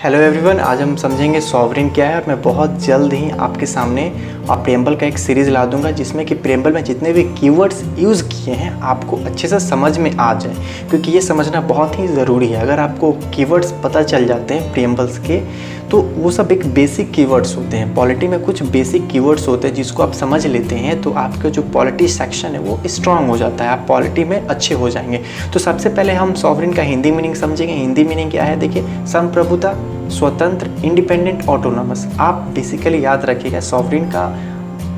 Hello everyone, आज हम समझेंगे सॉवरेन क्या है। और मैं बहुत जल्द ही आपके सामने प्रेम्बल का एक सीरीज़ ला दूंगा जिसमें कि प्रेम्बल में जितने भी कीवर्ड्स यूज़ किए हैं आपको अच्छे से समझ में आ जाए, क्योंकि ये समझना बहुत ही ज़रूरी है। अगर आपको कीवर्ड्स पता चल जाते हैं प्रेम्बल्स के, तो वो सब एक बेसिक कीवर्ड्स होते हैं। पॉलिटी में कुछ बेसिक कीवर्ड्स होते हैं जिसको आप समझ लेते हैं तो आपका जो पॉलिटी सेक्शन है वो स्ट्रांग हो जाता है, आप पॉलिटी में अच्छे हो जाएंगे। तो सबसे पहले हम सॉवरेन का हिंदी मीनिंग समझेंगे। हिंदी मीनिंग क्या है, देखिए, संप्रभुता, स्वतंत्र, इंडिपेंडेंट, ऑटोनॉमस। आप बेसिकली याद रखिएगा सॉवरेन का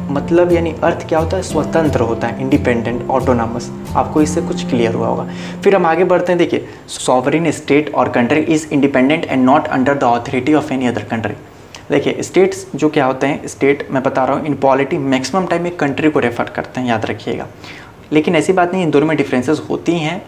मतलब यानी अर्थ क्या होता है, स्वतंत्र होता है, इंडिपेंडेंट, ऑटोनॉमस। आपको इससे कुछ क्लियर हुआ होगा। फिर हम आगे बढ़ते हैं। देखिए, सॉवरेन स्टेट और country is independent and not under the authority of any other country. देखिए, स्टेट्स जो क्या होते हैं, स्टेट मैं बता रहा हूँ इन पॉलिटी मैक्सिमम टाइम एक कंट्री को रेफर करते हैं, याद रखिएगा। लेकिन ऐसी बात नहीं, इन दोनों में डिफरेंसेस होती हैं।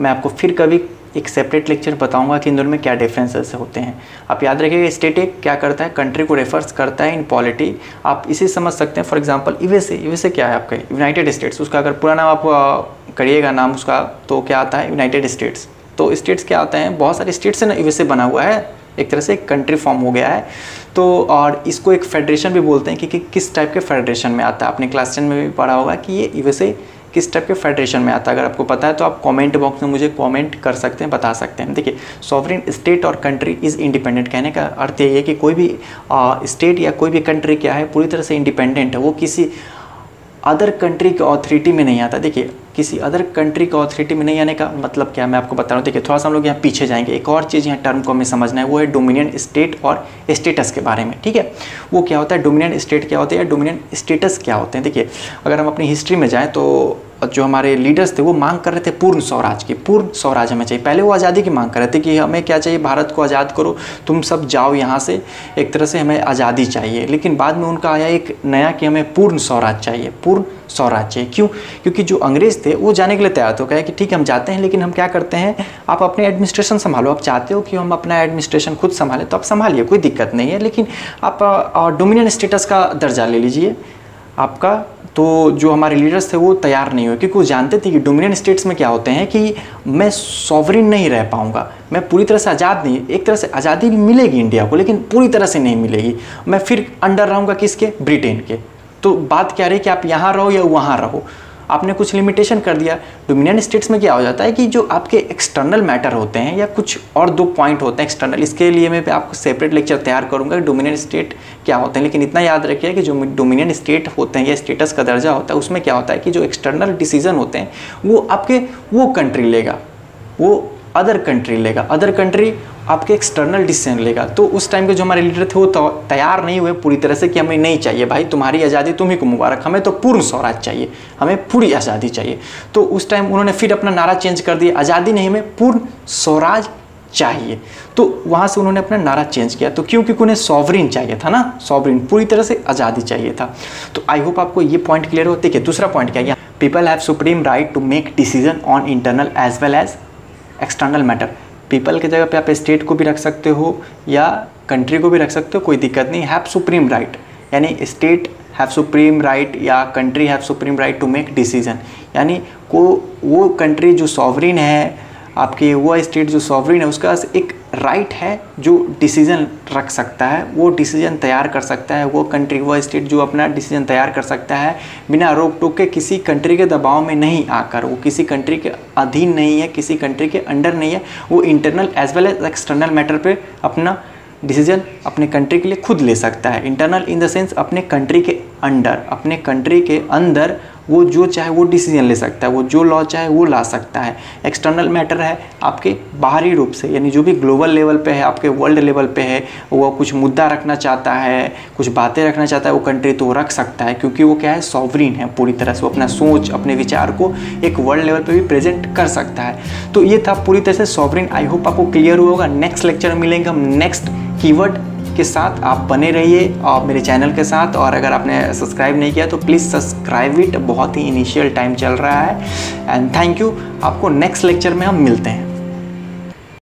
मैं आपको फिर कभी एक सेपरेट लेक्चर बताऊंगा कि इन दोनों में क्या डिफरेंसेस होते हैं। आप याद रखिएगा, स्टेट एक क्या करता है, कंट्री को रेफर्स करता है इन पॉलिटी। आप इसे समझ सकते हैं। फॉर एग्जांपल यूएसए क्या है आपका, यूनाइटेड स्टेट्स। उसका अगर पूरा नाम आप करिएगा नाम उसका, तो क्या आता है, यूनाइटेड स्टेट्स। तो स्टेट्स क्या आते हैं, बहुत सारे स्टेट्स से ना यूएसए बना हुआ है, एक तरह से एक कंट्री फॉर्म हो गया है। तो और इसको एक फेडरेशन भी बोलते हैं कि किस टाइप के फेडरेशन में आता है। आपने क्लास 10 में भी पढ़ा होगा कि ये यूएसए किस टाइप के फेडरेशन में आता है। अगर आपको पता है तो आप कमेंट बॉक्स में मुझे कमेंट कर सकते हैं, बता सकते हैं। देखिए, सॉवरेन स्टेट और कंट्री इज़ इंडिपेंडेंट, कहने का अर्थ यही है कि कोई भी स्टेट या कोई भी कंट्री क्या है, पूरी तरह से इंडिपेंडेंट है। वो किसी अदर कंट्री के ऑथोरिटी में नहीं आता। देखिए, किसी अदर कंट्री के ऑथोरिटी में नहीं आने का मतलब क्या, मैं आपको बता रहा हूँ। देखिए, थोड़ा सा हम लोग यहाँ पीछे जाएंगे। एक और चीज़ यहाँ टर्म को हमें समझना है, वो है डोमिनियन स्टेट और स्टेटस के बारे में। ठीक है, वो क्या होता है, डोमिनियन स्टेट क्या होते हैं, डोमिनियन स्टेटस क्या होते हैं। देखिए, अगर हम अपनी हिस्ट्री में जाएँ तो जो हमारे लीडर्स थे वो मांग कर रहे थे पूर्ण स्वराज की। पूर्ण स्वराज हमें चाहिए। पहले वो आज़ादी की मांग कर रहे थे कि हमें क्या चाहिए, भारत को आज़ाद करो, तुम सब जाओ यहाँ से, एक तरह से हमें आज़ादी चाहिए। लेकिन बाद में उनका आया एक नया कि हमें पूर्ण स्वराज चाहिए, पूर्ण स्वराज चाहिए। क्यों? क्योंकि जो अंग्रेज़ थे वो जाने के लिए तैयार थे। कहे कि ठीक है हम जाते हैं, लेकिन हम क्या करते हैं, आप अपने एडमिनिस्ट्रेशन संभालो। आप चाहते हो कि हम अपना एडमिनिस्ट्रेशन खुद संभालें तो आप संभालिए, कोई दिक्कत नहीं है। लेकिन आप डोमिनियन स्टेटस का दर्जा ले लीजिए आपका। तो जो हमारे लीडर्स थे वो तैयार नहीं हुए, क्योंकि वो जानते थे कि डोमिनियन स्टेट्स में क्या होते हैं कि मैं सॉवरेन नहीं रह पाऊंगा, मैं पूरी तरह से आज़ाद नहीं। एक तरह से आज़ादी मिलेगी इंडिया को, लेकिन पूरी तरह से नहीं मिलेगी। मैं फिर अंडर रहूँगा किसके, ब्रिटेन के। तो बात क्या रही कि आप यहाँ रहो या वहाँ रहो, आपने कुछ लिमिटेशन कर दिया। डोमिनियन स्टेट्स में क्या हो जाता है कि जो आपके एक्सटर्नल मैटर होते हैं या कुछ और दो पॉइंट होते हैं एक्सटर्नल, इसके लिए मैं आपको सेपरेट लेक्चर तैयार करूंगा डोमिनियन स्टेट क्या होते हैं। लेकिन इतना याद रखिए कि जो डोमिनियन स्टेट होते हैं या स्टेटस का दर्जा होता है, उसमें क्या होता है कि जो एक्सटर्नल डिसीजन होते हैं वो आपके वो कंट्री लेगा, वो अदर कंट्री लेगा, अदर कंट्री आपके एक्सटर्नल डिसीजन लेगा। तो उस टाइम के जो हमारे लीडर थे वो तैयार नहीं हुए पूरी तरह से कि हमें नहीं चाहिए भाई, तुम्हारी आज़ादी तुम्ही को मुबारक, हमें तो पूर्ण स्वराज चाहिए, हमें पूरी आज़ादी चाहिए। तो उस टाइम उन्होंने फिर अपना नारा चेंज कर दिया, आज़ादी नहीं, हमें पूर्ण स्वराज चाहिए। तो वहाँ से उन्होंने अपना नारा चेंज किया। तो क्योंकि उन्हें सॉवरेन चाहिए था ना, सॉवरेन, पूरी तरह से आज़ादी चाहिए था। तो आई होप आपको ये पॉइंट क्लियर हो। देखिए, दूसरा पॉइंट क्या है, people have supreme right to make decision on internal as well as external matter. People की जगह पे आप स्टेट को भी रख सकते हो या कंट्री को भी रख सकते हो, कोई दिक्कत नहीं। हैव सुप्रीम राइट यानी स्टेट हैव सुप्रीम राइट या country have supreme right to make decision, यानी वो कंट्री जो सॉवरेन है आपकी, वो स्टेट जो सॉवरेन है उसका एक राइट है जो डिसीजन रख सकता है, वो डिसीजन तैयार कर सकता है। वो कंट्री, वो स्टेट जो अपना डिसीजन तैयार कर सकता है बिना रोक टोक के, किसी कंट्री के दबाव में नहीं आकर। वो किसी कंट्री के अधीन नहीं है, किसी कंट्री के अंडर नहीं है। वो internal as well as external matter पे अपना डिसीजन अपने कंट्री के लिए खुद ले सकता है। इंटरनल इन द सेंस अपने कंट्री के अंडर, अपने कंट्री के अंदर वो जो चाहे वो डिसीजन ले सकता है, वो जो लॉ चाहे वो ला सकता है। एक्सटर्नल मैटर है आपके बाहरी रूप से, यानी जो भी ग्लोबल लेवल पे है, आपके वर्ल्ड लेवल पे है, वो कुछ मुद्दा रखना चाहता है, कुछ बातें रखना चाहता है वो कंट्री, तो वो रख सकता है, क्योंकि वो क्या है, सॉवरेन है पूरी तरह से। वो अपना सोच, अपने विचार को एक वर्ल्ड लेवल पे भी प्रेजेंट कर सकता है। तो ये था पूरी तरह से सॉवरेन। आई होप आपको क्लियर हुआ होगा। नेक्स्ट लेक्चर में मिलेंगे हम नेक्स्ट कीवर्ड के साथ। आप बने रहिए और मेरे चैनल के साथ, और अगर आपने सब्सक्राइब नहीं किया तो प्लीज़ सब्सक्राइब इट, बहुत ही इनिशियल टाइम चल रहा है। And thank you. आपको नेक्स्ट लेक्चर में हम मिलते हैं।